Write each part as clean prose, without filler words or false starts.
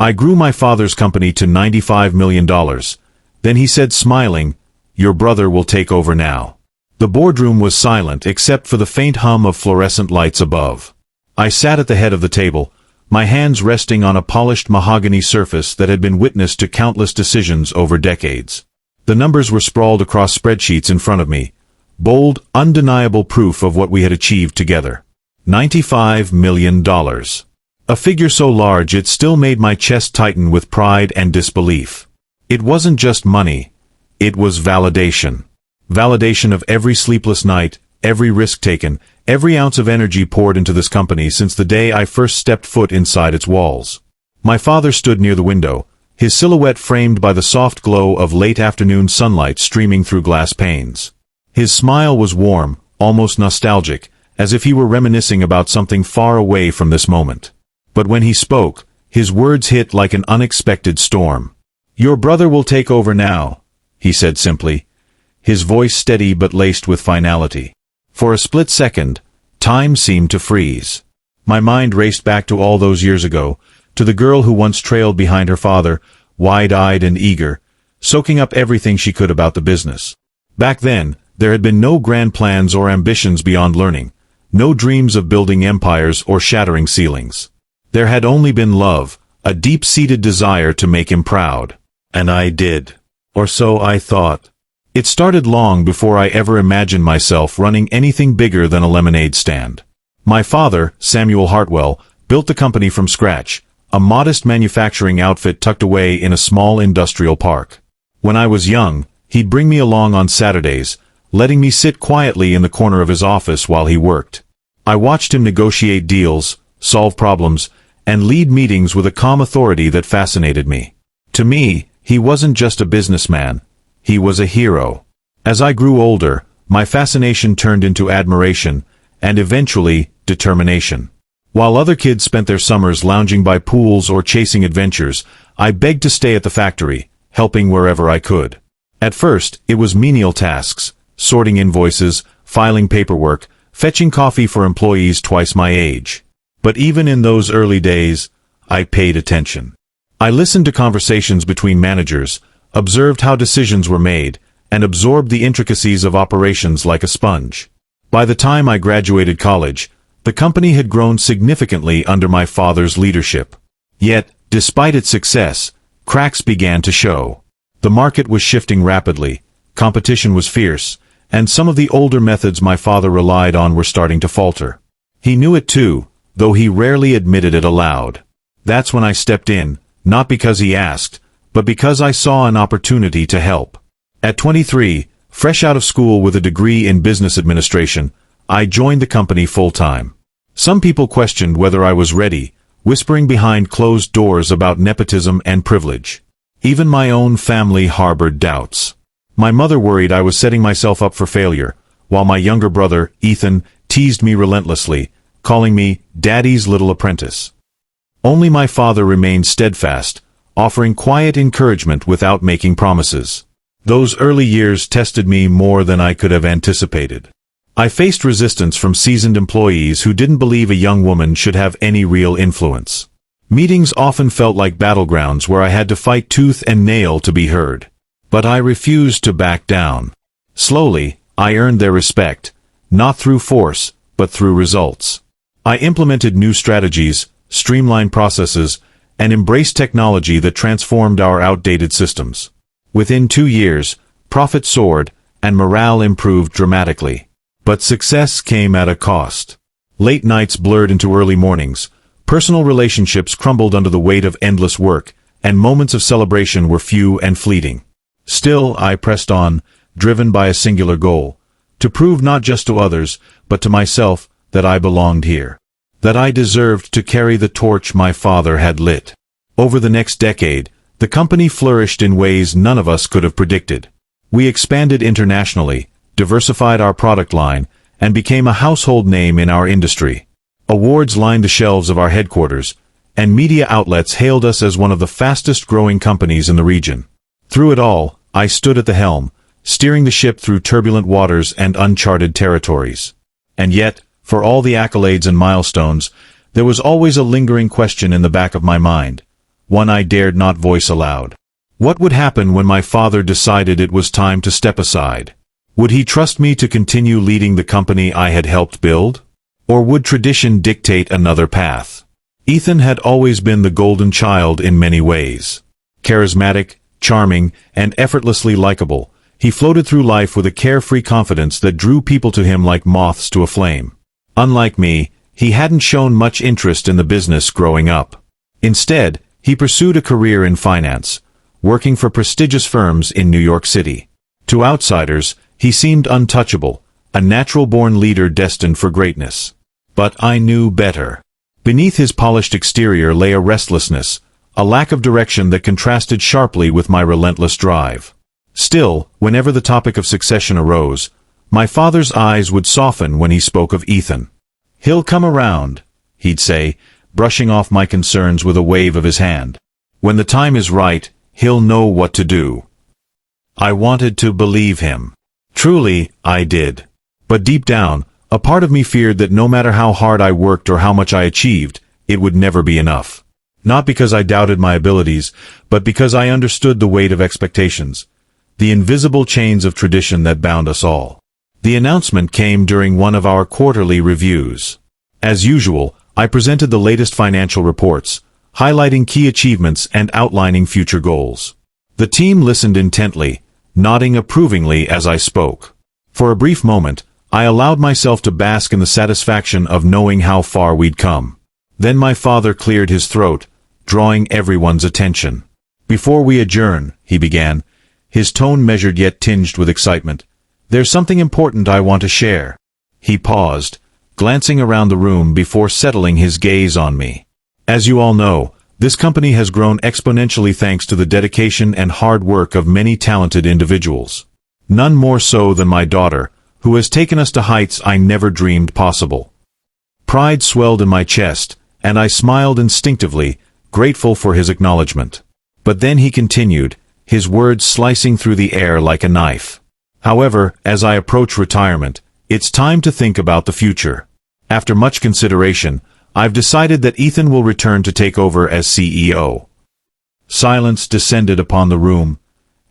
I grew my father's company to $95 million. Then he said, smiling, "Your brother will take over now." The boardroom was silent except for the faint hum of fluorescent lights above. I sat at the head of the table, my hands resting on a polished mahogany surface that had been witness to countless decisions over decades. The numbers were sprawled across spreadsheets in front of me, bold, undeniable proof of what we had achieved together. $95 million. A figure so large it still made my chest tighten with pride and disbelief. It wasn't just money, it was validation. Validation of every sleepless night, every risk taken, every ounce of energy poured into this company since the day I first stepped foot inside its walls. My father stood near the window, his silhouette framed by the soft glow of late afternoon sunlight streaming through glass panes. His smile was warm, almost nostalgic, as if he were reminiscing about something far away from this moment. But when he spoke, his words hit like an unexpected storm. "Your brother will take over now," he said simply, his voice steady but laced with finality. For a split second, time seemed to freeze. My mind raced back to all those years ago, to the girl who once trailed behind her father, wide-eyed and eager, soaking up everything she could about the business. Back then, there had been no grand plans or ambitions beyond learning, no dreams of building empires or shattering ceilings. There had only been love, a deep-seated desire to make him proud. And I did. Or so I thought. It started long before I ever imagined myself running anything bigger than a lemonade stand. My father, Samuel Hartwell, built the company from scratch, a modest manufacturing outfit tucked away in a small industrial park. When I was young, he'd bring me along on Saturdays, letting me sit quietly in the corner of his office while he worked. I watched him negotiate deals, solve problems, and lead meetings with a calm authority that fascinated me. To me, he wasn't just a businessman. He was a hero. As I grew older, my fascination turned into admiration, and eventually, determination. While other kids spent their summers lounging by pools or chasing adventures, I begged to stay at the factory, helping wherever I could. At first, it was menial tasks, sorting invoices, filing paperwork, fetching coffee for employees twice my age. But even in those early days, I paid attention. I listened to conversations between managers, observed how decisions were made, and absorbed the intricacies of operations like a sponge. By the time I graduated college, the company had grown significantly under my father's leadership. Yet, despite its success, cracks began to show. The market was shifting rapidly, competition was fierce, and some of the older methods my father relied on were starting to falter. He knew it too, though he rarely admitted it aloud. That's when I stepped in, not because he asked, but because I saw an opportunity to help. At 23, fresh out of school with a degree in business administration, I joined the company full-time. Some people questioned whether I was ready, whispering behind closed doors about nepotism and privilege. Even my own family harbored doubts. My mother worried I was setting myself up for failure, while my younger brother, Ethan, teased me relentlessly, calling me Daddy's little apprentice. Only my father remained steadfast, offering quiet encouragement without making promises. Those early years tested me more than I could have anticipated. I faced resistance from seasoned employees who didn't believe a young woman should have any real influence. Meetings often felt like battlegrounds where I had to fight tooth and nail to be heard. But I refused to back down. Slowly, I earned their respect, not through force, but through results. I implemented new strategies, streamlined processes, and embraced technology that transformed our outdated systems. Within 2 years, profit soared, and morale improved dramatically. But success came at a cost. Late nights blurred into early mornings, personal relationships crumbled under the weight of endless work, and moments of celebration were few and fleeting. Still, I pressed on, driven by a singular goal, to prove not just to others, but to myself, that I belonged here. That I deserved to carry the torch my father had lit. Over the next decade, the company flourished in ways none of us could have predicted. We expanded internationally, diversified our product line, and became a household name in our industry. Awards lined the shelves of our headquarters, and media outlets hailed us as one of the fastest-growing companies in the region. Through it all, I stood at the helm, steering the ship through turbulent waters and uncharted territories. And yet, for all the accolades and milestones, there was always a lingering question in the back of my mind. one I dared not voice aloud. What would happen when my father decided it was time to step aside? Would he trust me to continue leading the company I had helped build? Or would tradition dictate another path? Ethan had always been the golden child in many ways. Charismatic, charming, and effortlessly likable, he floated through life with a carefree confidence that drew people to him like moths to a flame. Unlike me, he hadn't shown much interest in the business growing up. Instead, he pursued a career in finance, working for prestigious firms in New York City. To outsiders, he seemed untouchable, a natural-born leader destined for greatness. But I knew better. Beneath his polished exterior lay a restlessness, a lack of direction that contrasted sharply with my relentless drive. Still, whenever the topic of succession arose, my father's eyes would soften when he spoke of Ethan. "He'll come around," he'd say, brushing off my concerns with a wave of his hand. "When the time is right, he'll know what to do." I wanted to believe him. Truly, I did. But deep down, a part of me feared that no matter how hard I worked or how much I achieved, it would never be enough. Not because I doubted my abilities, but because I understood the weight of expectations, the invisible chains of tradition that bound us all. The announcement came during one of our quarterly reviews. As usual, I presented the latest financial reports, highlighting key achievements and outlining future goals. The team listened intently, nodding approvingly as I spoke. For a brief moment, I allowed myself to bask in the satisfaction of knowing how far we'd come. Then my father cleared his throat, drawing everyone's attention. "Before we adjourn," he began, his tone measured yet tinged with excitement, "there's something important I want to share." He paused, glancing around the room before settling his gaze on me. "As you all know, this company has grown exponentially thanks to the dedication and hard work of many talented individuals. None more so than my daughter, who has taken us to heights I never dreamed possible." Pride swelled in my chest, and I smiled instinctively, grateful for his acknowledgement. But then he continued, his words slicing through the air like a knife. "However, as I approach retirement, it's time to think about the future. After much consideration, I've decided that Ethan will return to take over as CEO." Silence descended upon the room,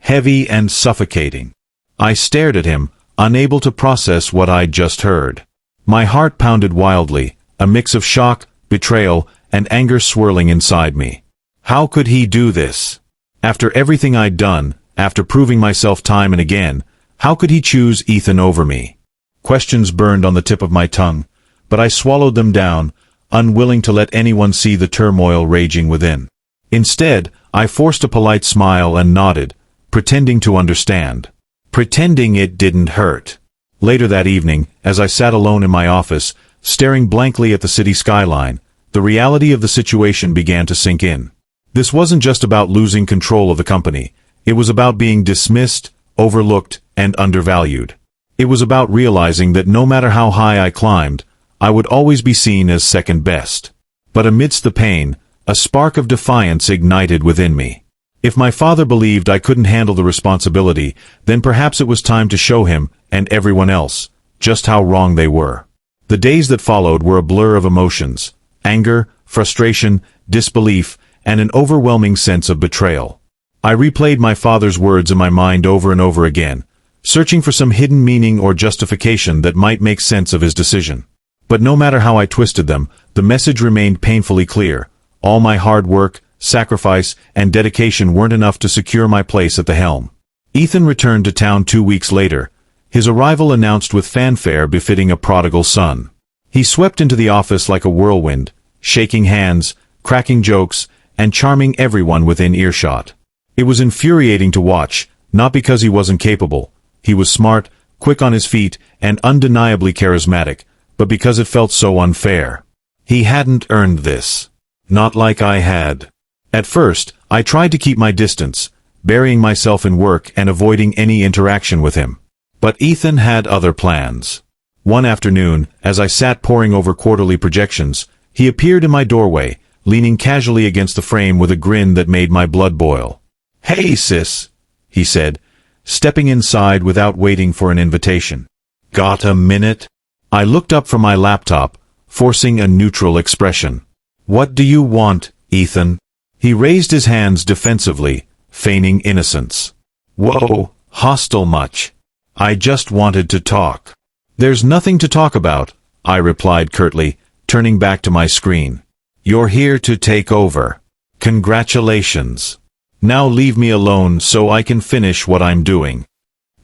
heavy and suffocating. I stared at him, unable to process what I'd just heard. My heart pounded wildly, a mix of shock, betrayal, and anger swirling inside me. How could he do this? After everything I'd done, after proving myself time and again, how could he choose Ethan over me? Questions burned on the tip of my tongue, but I swallowed them down, unwilling to let anyone see the turmoil raging within. Instead, I forced a polite smile and nodded, pretending to understand. Pretending it didn't hurt. Later that evening, as I sat alone in my office, staring blankly at the city skyline, the reality of the situation began to sink in. This wasn't just about losing control of the company. It was about being dismissed, overlooked, and undervalued. It was about realizing that no matter how high I climbed, I would always be seen as second best. But amidst the pain, a spark of defiance ignited within me. If my father believed I couldn't handle the responsibility, then perhaps it was time to show him, and everyone else, just how wrong they were. The days that followed were a blur of emotions: anger, frustration, disbelief, and an overwhelming sense of betrayal. I replayed my father's words in my mind over and over again, searching for some hidden meaning or justification that might make sense of his decision. But no matter how I twisted them, the message remained painfully clear. All my hard work, sacrifice, and dedication weren't enough to secure my place at the helm. Ethan returned to town 2 weeks later, his arrival announced with fanfare befitting a prodigal son. He swept into the office like a whirlwind, shaking hands, cracking jokes, and charming everyone within earshot. It was infuriating to watch, not because he wasn't capable. He was smart, quick on his feet, and undeniably charismatic, but because it felt so unfair. He hadn't earned this. Not like I had. At first, I tried to keep my distance, burying myself in work and avoiding any interaction with him. But Ethan had other plans. One afternoon, as I sat poring over quarterly projections, he appeared in my doorway, leaning casually against the frame with a grin that made my blood boil. "Hey, sis," he said, stepping inside without waiting for an invitation. "Got a minute?" I looked up from my laptop, forcing a neutral expression. "What do you want, Ethan?" He raised his hands defensively, feigning innocence. Whoa, hostile much. I just wanted to talk. There's nothing to talk about, I replied curtly, turning back to my screen. You're here to take over. Congratulations. Now leave me alone so I can finish what I'm doing.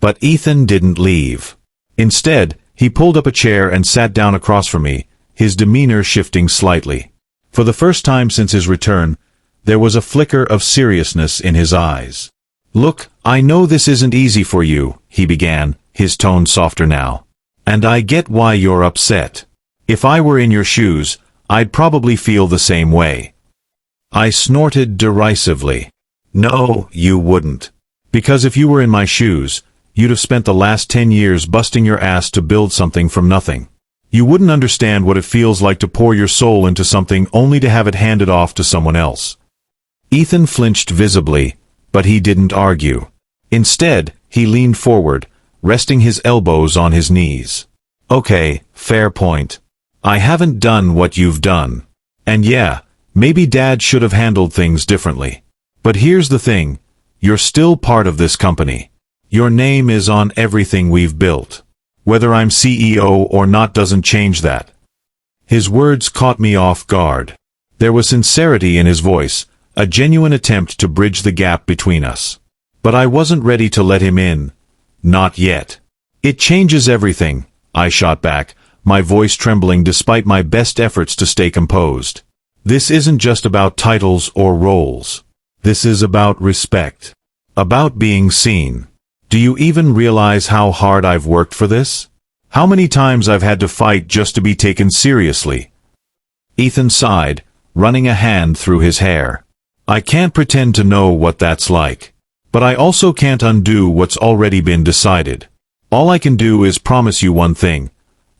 But Ethan didn't leave. Instead, he pulled up a chair and sat down across from me, his demeanor shifting slightly. For the first time since his return, there was a flicker of seriousness in his eyes. Look, I know this isn't easy for you, he began, his tone softer now. And I get why you're upset. If I were in your shoes, I'd probably feel the same way. I snorted derisively. No, you wouldn't. Because if you were in my shoes, you'd have spent the last 10 years busting your ass to build something from nothing. You wouldn't understand what it feels like to pour your soul into something only to have it handed off to someone else. Ethan flinched visibly, but he didn't argue. Instead, he leaned forward, resting his elbows on his knees. Okay, fair point. I haven't done what you've done. And yeah, maybe Dad should have handled things differently. But here's the thing, you're still part of this company. Your name is on everything we've built. Whether I'm CEO or not doesn't change that. His words caught me off guard. There was sincerity in his voice, a genuine attempt to bridge the gap between us. But I wasn't ready to let him in. Not yet. It changes everything, I shot back, my voice trembling despite my best efforts to stay composed. This isn't just about titles or roles. This is about respect. About being seen. Do you even realize how hard I've worked for this? How many times I've had to fight just to be taken seriously? Ethan sighed, running a hand through his hair. I can't pretend to know what that's like. But I also can't undo what's already been decided. All I can do is promise you one thing.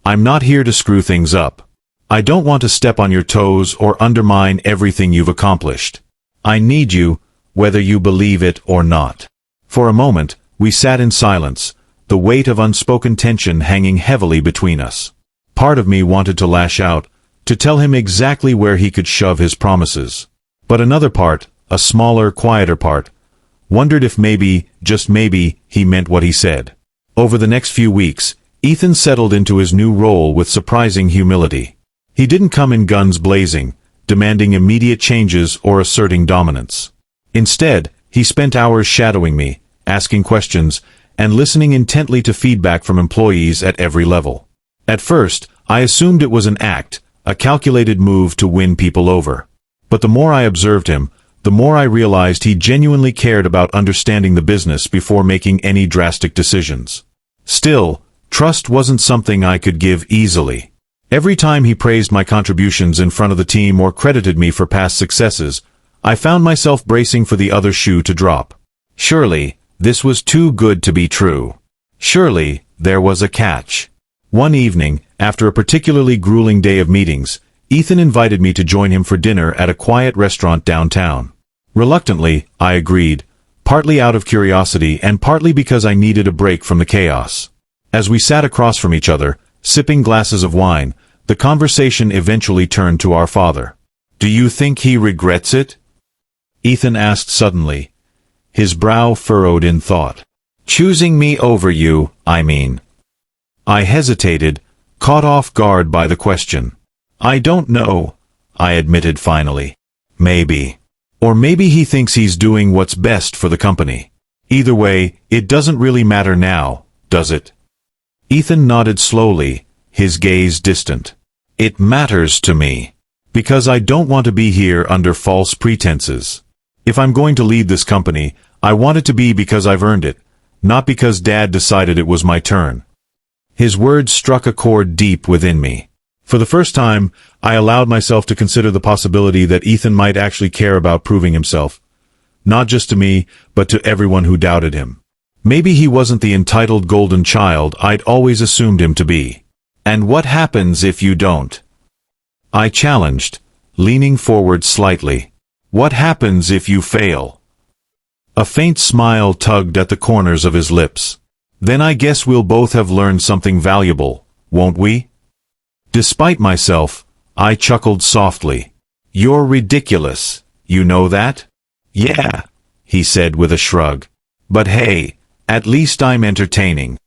I'm not here to screw things up. I don't want to step on your toes or undermine everything you've accomplished. I need you, whether you believe it or not. For a moment, we sat in silence, the weight of unspoken tension hanging heavily between us. Part of me wanted to lash out, to tell him exactly where he could shove his promises. But another part, a smaller, quieter part, wondered if maybe, just maybe, he meant what he said. Over the next few weeks, Ethan settled into his new role with surprising humility. He didn't come in guns blazing, demanding immediate changes or asserting dominance. Instead, he spent hours shadowing me, asking questions, and listening intently to feedback from employees at every level. At first, I assumed it was an act, a calculated move to win people over. But the more I observed him, the more I realized he genuinely cared about understanding the business before making any drastic decisions. Still, trust wasn't something I could give easily. Every time he praised my contributions in front of the team or credited me for past successes, I found myself bracing for the other shoe to drop. Surely, this was too good to be true. Surely, there was a catch. One evening, after a particularly grueling day of meetings, Ethan invited me to join him for dinner at a quiet restaurant downtown. Reluctantly, I agreed, partly out of curiosity and partly because I needed a break from the chaos. As we sat across from each other, sipping glasses of wine, the conversation eventually turned to our father. "Do you think he regrets it?" Ethan asked suddenly, his brow furrowed in thought. "Choosing me over you, I mean." I hesitated, caught off guard by the question. "I don't know," I admitted finally. "Maybe. Or maybe he thinks he's doing what's best for the company. Either way, it doesn't really matter now, does it?" Ethan nodded slowly, his gaze distant. "It matters to me. Because I don't want to be here under false pretenses. If I'm going to lead this company, I want it to be because I've earned it, not because Dad decided it was my turn." His words struck a chord deep within me. For the first time, I allowed myself to consider the possibility that Ethan might actually care about proving himself. Not just to me, but to everyone who doubted him. Maybe he wasn't the entitled golden child I'd always assumed him to be. "And what happens if you don't?" I challenged, leaning forward slightly. "What happens if you fail?" A faint smile tugged at the corners of his lips. "Then I guess we'll both have learned something valuable, won't we?" Despite myself, I chuckled softly. "You're ridiculous," You know that? Yeah, he said with a shrug. But hey, at least I'm entertaining.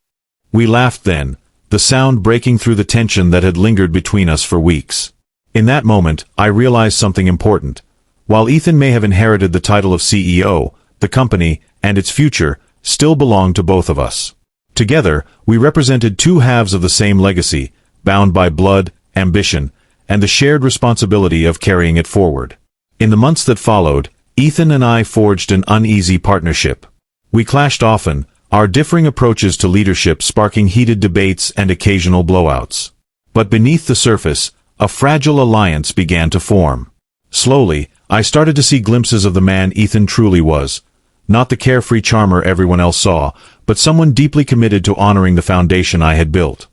We laughed then, the sound breaking through the tension that had lingered between us for weeks. In that moment, I realized something important. While Ethan may have inherited the title of CEO, the company, and its future, still belonged to both of us. Together, we represented two halves of the same legacy, bound by blood, ambition, and the shared responsibility of carrying it forward. In the months that followed, Ethan and I forged an uneasy partnership. We clashed often, our differing approaches to leadership sparking heated debates and occasional blowouts. But beneath the surface, a fragile alliance began to form. Slowly, I started to see glimpses of the man Ethan truly was. Not the carefree charmer everyone else saw, but someone deeply committed to honoring the foundation I had built.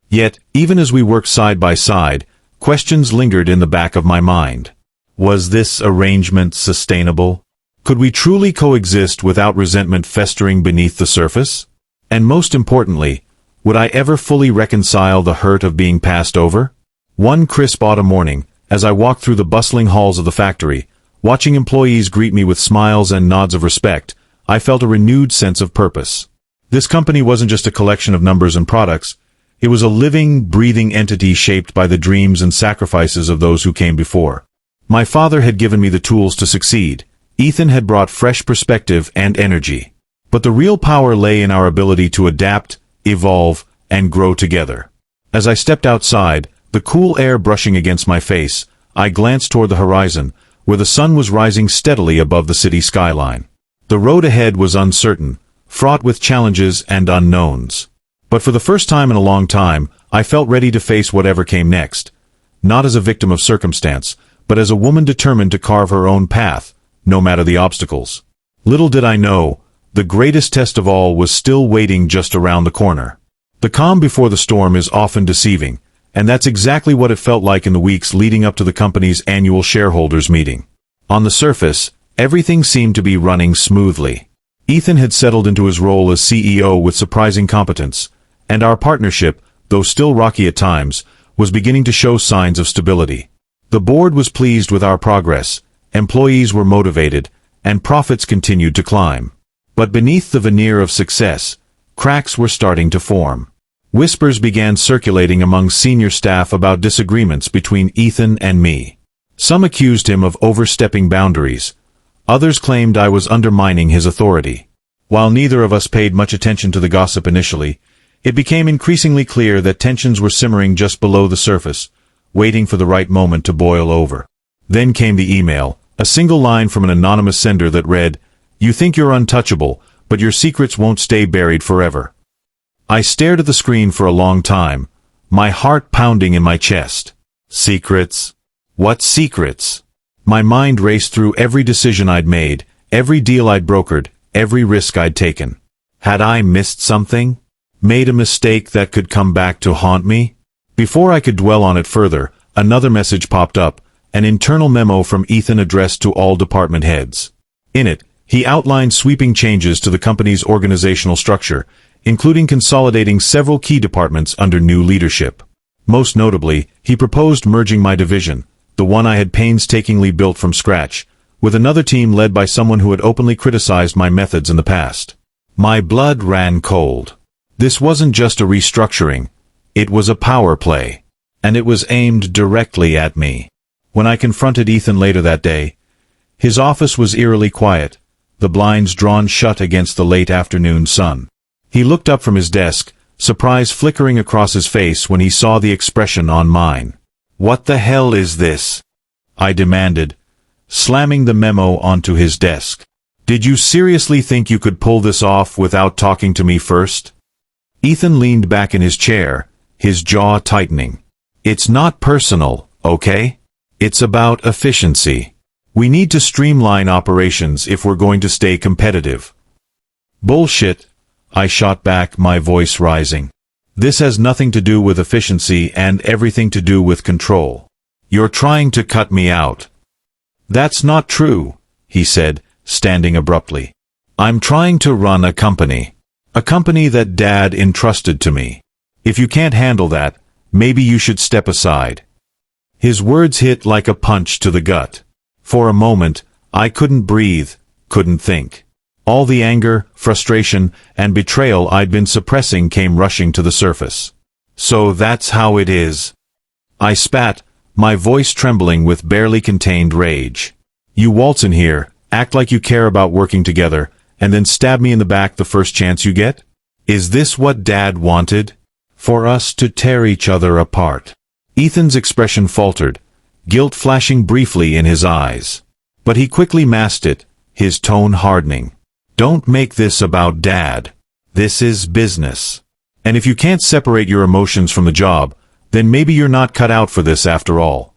Yet, even as we worked side by side, questions lingered in the back of my mind. Was this arrangement sustainable? Could we truly coexist without resentment festering beneath the surface? And most importantly, would I ever fully reconcile the hurt of being passed over? One crisp autumn morning, as I walked through the bustling halls of the factory, watching employees greet me with smiles and nods of respect, I felt a renewed sense of purpose. This company wasn't just a collection of numbers and products. It was a living, breathing entity shaped by the dreams and sacrifices of those who came before. My father had given me the tools to succeed. Ethan had brought fresh perspective and energy. But the real power lay in our ability to adapt, evolve, and grow together. As I stepped outside, the cool air brushing against my face, I glanced toward the horizon, where the sun was rising steadily above the city skyline. The road ahead was uncertain, fraught with challenges and unknowns. But for the first time in a long time, I felt ready to face whatever came next. Not as a victim of circumstance, but as a woman determined to carve her own path, no matter the obstacles. Little did I know, the greatest test of all was still waiting just around the corner. The calm before the storm is often deceiving, and that's exactly what it felt like in the weeks leading up to the company's annual shareholders meeting. On the surface, everything seemed to be running smoothly. Ethan had settled into his role as CEO with surprising competence, and our partnership, though still rocky at times, was beginning to show signs of stability. The board was pleased with our progress, employees were motivated, and profits continued to climb. But beneath the veneer of success, cracks were starting to form. Whispers began circulating among senior staff about disagreements between Ethan and me. Some accused him of overstepping boundaries. Others claimed I was undermining his authority. While neither of us paid much attention to the gossip initially, it became increasingly clear that tensions were simmering just below the surface, waiting for the right moment to boil over. Then came the email, a single line from an anonymous sender that read, "You think you're untouchable, but your secrets won't stay buried forever." I stared at the screen for a long time, my heart pounding in my chest. Secrets? What secrets? My mind raced through every decision I'd made, every deal I'd brokered, every risk I'd taken. Had I missed something? Made a mistake that could come back to haunt me? Before I could dwell on it further, another message popped up, an internal memo from Ethan addressed to all department heads. In it, he outlined sweeping changes to the company's organizational structure, including consolidating several key departments under new leadership. Most notably, he proposed merging my division, the one I had painstakingly built from scratch, with another team led by someone who had openly criticized my methods in the past. My blood ran cold. This wasn't just a restructuring. It was a power play. And it was aimed directly at me. When I confronted Ethan later that day, his office was eerily quiet, the blinds drawn shut against the late afternoon sun. He looked up from his desk, surprise flickering across his face when he saw the expression on mine. "What the hell is this?" I demanded, slamming the memo onto his desk. "Did you seriously think you could pull this off without talking to me first?" Ethan leaned back in his chair, his jaw tightening. "It's not personal, okay? It's about efficiency. We need to streamline operations if we're going to stay competitive." "Bullshit," I shot back, my voice rising. "This has nothing to do with efficiency and everything to do with control. You're trying to cut me out." "That's not true," he said, standing abruptly. "I'm trying to run a company. A company that Dad entrusted to me. If you can't handle that, maybe you should step aside." His words hit like a punch to the gut. For a moment, I couldn't breathe, couldn't think. All the anger, frustration, and betrayal I'd been suppressing came rushing to the surface. So that's how it is. I spat, my voice trembling with barely contained rage. You waltz in here, act like you care about working together, and then stab me in the back the first chance you get? Is this what Dad wanted? For us to tear each other apart? Ethan's expression faltered, guilt flashing briefly in his eyes. But he quickly masked it, his tone hardening. Don't make this about Dad. This is business. And if you can't separate your emotions from the job, then maybe you're not cut out for this after all.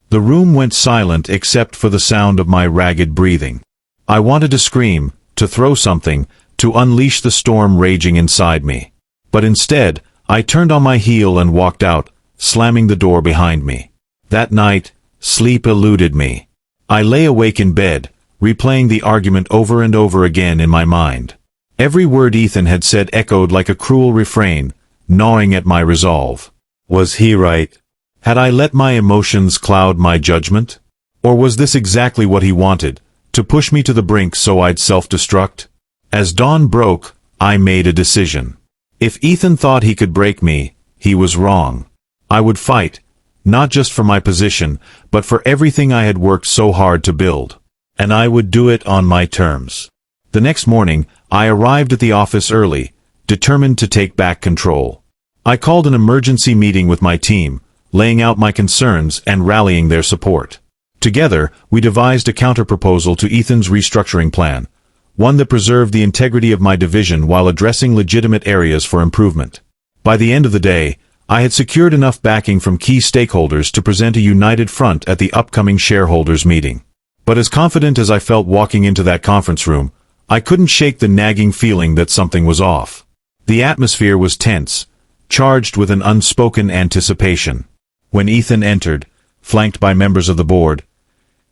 The room went silent except for the sound of my ragged breathing. I wanted to scream, to throw something, to unleash the storm raging inside me. But instead, I turned on my heel and walked out, slamming the door behind me. That night, sleep eluded me. I lay awake in bed, replaying the argument over and over again in my mind. Every word Ethan had said echoed like a cruel refrain, gnawing at my resolve. Was he right? Had I let my emotions cloud my judgment? Or was this exactly what he wanted, to push me to the brink so I'd self-destruct? As dawn broke, I made a decision. If Ethan thought he could break me, he was wrong. I would fight, not just for my position, but for everything I had worked so hard to build. And I would do it on my terms. The next morning, I arrived at the office early, determined to take back control. I called an emergency meeting with my team, laying out my concerns and rallying their support. Together, we devised a counterproposal to Ethan's restructuring plan, one that preserved the integrity of my division while addressing legitimate areas for improvement. By the end of the day, I had secured enough backing from key stakeholders to present a united front at the upcoming shareholders meeting. But as confident as I felt walking into that conference room, I couldn't shake the nagging feeling that something was off. The atmosphere was tense, charged with an unspoken anticipation. When Ethan entered, flanked by members of the board,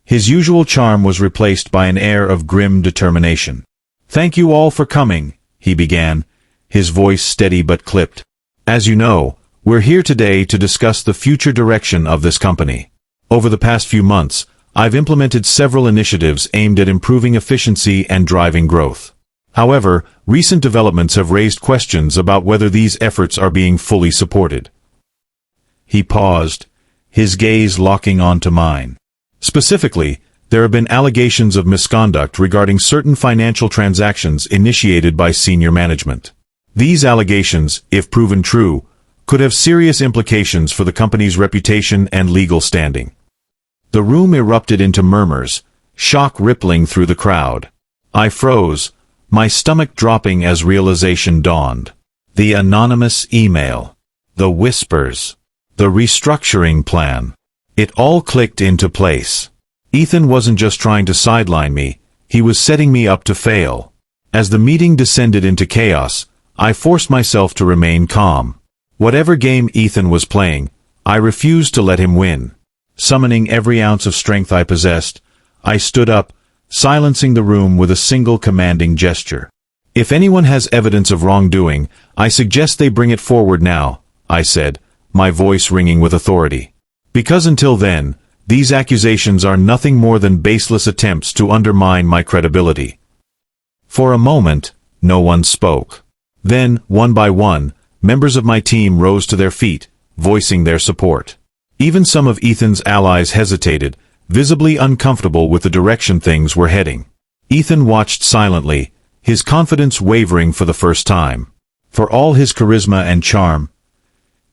his usual charm was replaced by an air of grim determination. "Thank you all for coming," he began, his voice steady but clipped. "As you know, we're here today to discuss the future direction of this company. Over the past few months, I've implemented several initiatives aimed at improving efficiency and driving growth. However, recent developments have raised questions about whether these efforts are being fully supported." He paused, his gaze locking onto mine. "Specifically, there have been allegations of misconduct regarding certain financial transactions initiated by senior management. These allegations, if proven true, could have serious implications for the company's reputation and legal standing." The room erupted into murmurs, shock rippling through the crowd. I froze, my stomach dropping as realization dawned. The anonymous email. The whispers. The restructuring plan. It all clicked into place. Ethan wasn't just trying to sideline me, he was setting me up to fail. As the meeting descended into chaos, I forced myself to remain calm. Whatever game Ethan was playing, I refused to let him win. Summoning every ounce of strength I possessed, I stood up, silencing the room with a single commanding gesture. "If anyone has evidence of wrongdoing, I suggest they bring it forward now," I said, my voice ringing with authority. Because until then, these accusations are nothing more than baseless attempts to undermine my credibility. For a moment, no one spoke. Then, one by one, members of my team rose to their feet, voicing their support. Even some of Ethan's allies hesitated, visibly uncomfortable with the direction things were heading. Ethan watched silently, his confidence wavering for the first time. For all his charisma and charm,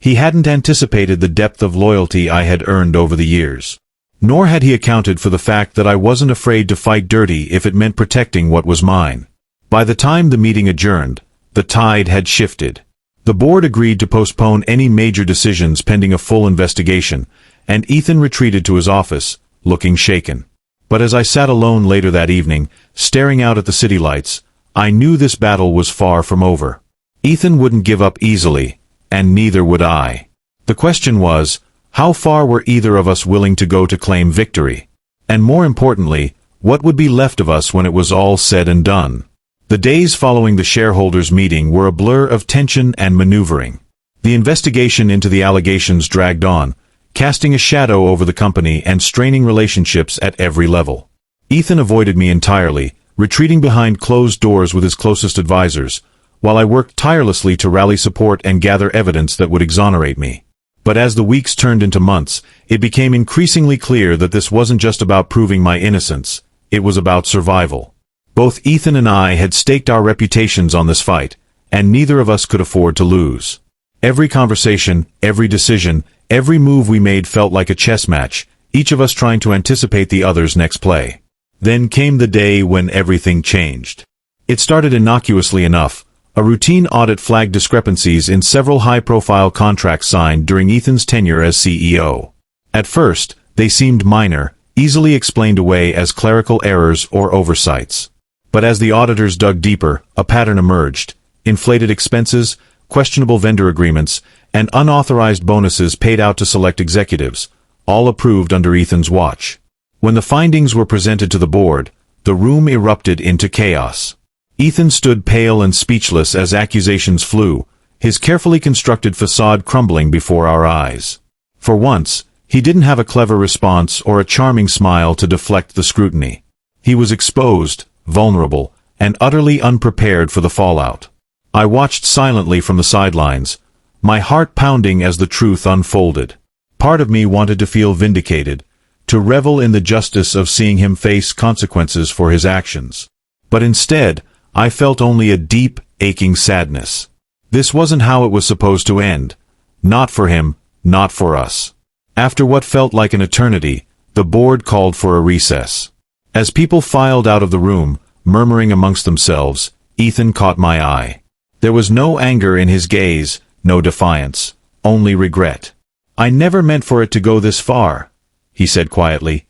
he hadn't anticipated the depth of loyalty I had earned over the years. Nor had he accounted for the fact that I wasn't afraid to fight dirty if it meant protecting what was mine. By the time the meeting adjourned, the tide had shifted. The board agreed to postpone any major decisions pending a full investigation, and Ethan retreated to his office, looking shaken. But as I sat alone later that evening, staring out at the city lights, I knew this battle was far from over. Ethan wouldn't give up easily, and neither would I. The question was, how far were either of us willing to go to claim victory? And more importantly, what would be left of us when it was all said and done? The days following the shareholders' meeting were a blur of tension and maneuvering. The investigation into the allegations dragged on, casting a shadow over the company and straining relationships at every level. Ethan avoided me entirely, retreating behind closed doors with his closest advisors, while I worked tirelessly to rally support and gather evidence that would exonerate me. But as the weeks turned into months, it became increasingly clear that this wasn't just about proving my innocence, it was about survival. Both Ethan and I had staked our reputations on this fight, and neither of us could afford to lose. Every conversation, every decision, every move we made felt like a chess match, each of us trying to anticipate the other's next play. Then came the day when everything changed. It started innocuously enough. A routine audit flagged discrepancies in several high-profile contracts signed during Ethan's tenure as CEO. At first, they seemed minor, easily explained away as clerical errors or oversights. But as the auditors dug deeper, a pattern emerged. Inflated expenses, questionable vendor agreements, and unauthorized bonuses paid out to select executives, all approved under Ethan's watch. When the findings were presented to the board, the room erupted into chaos. Ethan stood pale and speechless as accusations flew, his carefully constructed facade crumbling before our eyes. For once, he didn't have a clever response or a charming smile to deflect the scrutiny. He was exposed, vulnerable, and utterly unprepared for the fallout. I watched silently from the sidelines, my heart pounding as the truth unfolded. Part of me wanted to feel vindicated, to revel in the justice of seeing him face consequences for his actions. But instead, I felt only a deep, aching sadness. This wasn't how it was supposed to end. Not for him, not for us. After what felt like an eternity, the board called for a recess. As people filed out of the room, murmuring amongst themselves, Ethan caught my eye. There was no anger in his gaze, no defiance, only regret. "I never meant for it to go this far," he said quietly,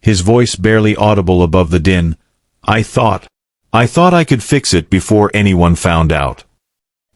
his voice barely audible above the din. I thought I could fix it before anyone found out."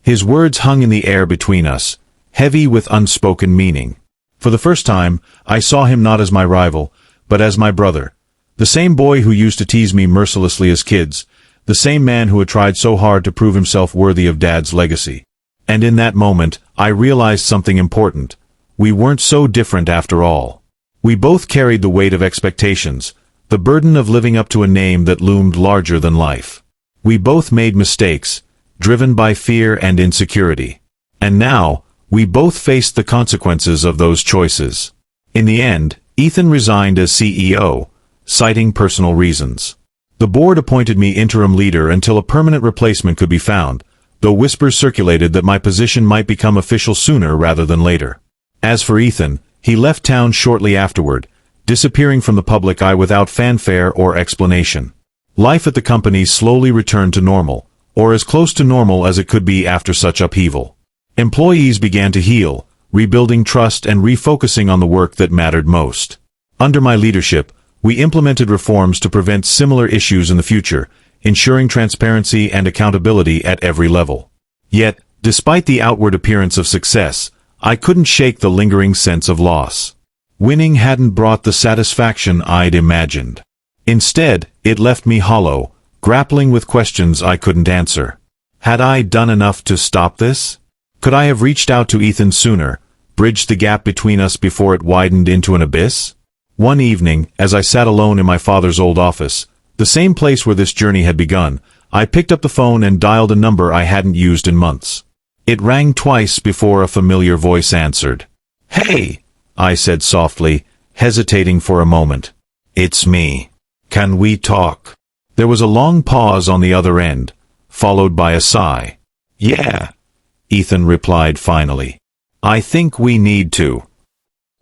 His words hung in the air between us, heavy with unspoken meaning. For the first time, I saw him not as my rival, but as my brother. The same boy who used to tease me mercilessly as kids, the same man who had tried so hard to prove himself worthy of Dad's legacy. And in that moment, I realized something important. We weren't so different after all. We both carried the weight of expectations, the burden of living up to a name that loomed larger than life. We both made mistakes, driven by fear and insecurity. And now, we both faced the consequences of those choices. In the end, Ethan resigned as CEO, citing personal reasons. The board appointed me interim leader until a permanent replacement could be found, though whispers circulated that my position might become official sooner rather than later. As for Ethan, he left town shortly afterward, disappearing from the public eye without fanfare or explanation. Life at the company slowly returned to normal, or as close to normal as it could be after such upheaval. Employees began to heal, rebuilding trust and refocusing on the work that mattered most. Under my leadership, we implemented reforms to prevent similar issues in the future, ensuring transparency and accountability at every level. Yet, despite the outward appearance of success, I couldn't shake the lingering sense of loss. Winning hadn't brought the satisfaction I'd imagined. Instead, it left me hollow, grappling with questions I couldn't answer. Had I done enough to stop this? Could I have reached out to Ethan sooner, bridged the gap between us before it widened into an abyss? One evening, as I sat alone in my father's old office, the same place where this journey had begun, I picked up the phone and dialed a number I hadn't used in months. It rang twice before a familiar voice answered. "Hey," I said softly, hesitating for a moment. "It's me. Can we talk?" There was a long pause on the other end, followed by a sigh. "Yeah," Ethan replied finally. "I think we need to."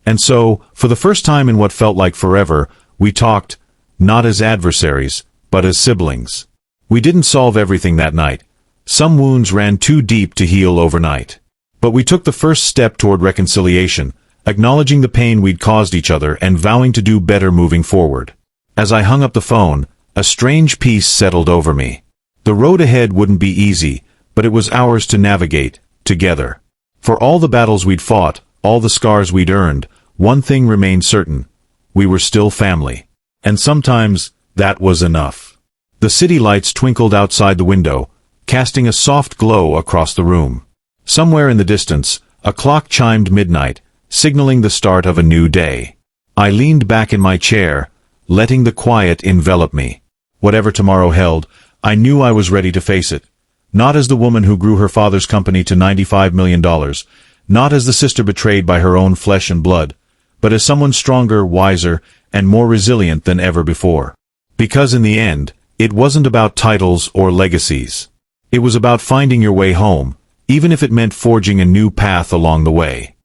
And so, for the first time in what felt like forever, we talked, not as adversaries, but as siblings. We didn't solve everything that night. Some wounds ran too deep to heal overnight. But we took the first step toward reconciliation, acknowledging the pain we'd caused each other and vowing to do better moving forward. As I hung up the phone, a strange peace settled over me. The road ahead wouldn't be easy, but it was ours to navigate, together. For all the battles we'd fought, all the scars we'd earned, one thing remained certain. We were still family. And sometimes, that was enough. The city lights twinkled outside the window, casting a soft glow across the room. Somewhere in the distance, a clock chimed midnight, signaling the start of a new day. I leaned back in my chair, letting the quiet envelop me. Whatever tomorrow held, I knew I was ready to face it. Not as the woman who grew her father's company to $95 million, not as the sister betrayed by her own flesh and blood, but as someone stronger, wiser, and more resilient than ever before. Because in the end, it wasn't about titles or legacies. It was about finding your way home, even if it meant forging a new path along the way.